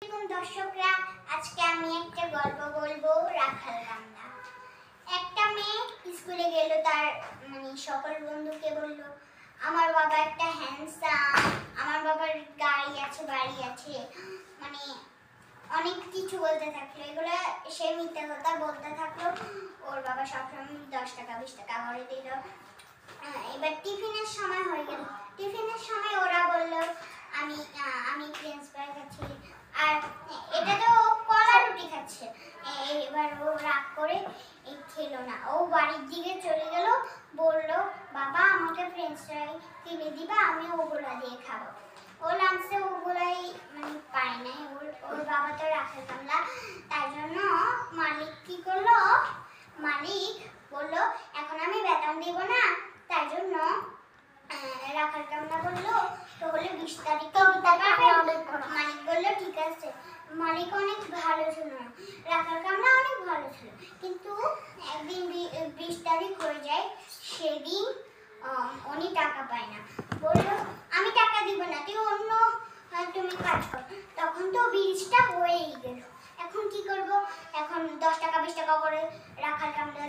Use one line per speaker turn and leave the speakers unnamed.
দর্শকরা, আজকে আমি একটা গল্প বলবো, রাখাল কান্না। একটা মেয়ে স্কুলে গেল, তার সকল বন্ধুকে বলল, আমার বাবা একটা হ্যান্ডসাম, আমার বাবার গাড়ি আছে, বাড়ি আছে, অনেক কিছু বলতে থাকলো। এগুলো সে মিথ্যা কথা বলতে থাকলো। ওর বাবা সবসময় 10 টাকা 20 টাকা করে দিল। এবার টিফিনের সময় হয়ে গেল। টিফিনের সময় ওরা বলল, আমি ফ্রেঞ্চ ফ্রাই খাচ্ছি, আর এটা তো কলা রুটি খাচ্ছে। এবার ও রাগ করে খেলো না, ও বাড়ির দিকে চলে গেল। বলল, বাবা আমাকে ফ্রেঞ্চ ফ্রাই কিনে দিবা, আমি ওগুলা দিয়ে খাবো। ও লাঞ্চে ওগুলাই পায় নাই। ওর বাবা তো রাখাল কামলা, তাই জন্য মালিক কি করলো, মালিক বলল, এখন আমি বেতন দিব না, তাই জন্য রাখাল কামলা বললো, তাহলে 20 তারিখে মালিক বলল, ঠিক আছে। মালিক অনেক ভালো ছিল, রাখাল কামলা অনেক ভালো ছিল, কিন্তু একদিন 20 তারিখ হয়ে যায়, সেদিন উনি টাকা পায় না। বললো, আমি টাকা দিব না, তুই অন্য তুমি কাজ কর। তখন তো 20টা হয়েই গেল। এখন কি করব? এখন 10 টাকা 20 টাকা করে রাখাল কামলা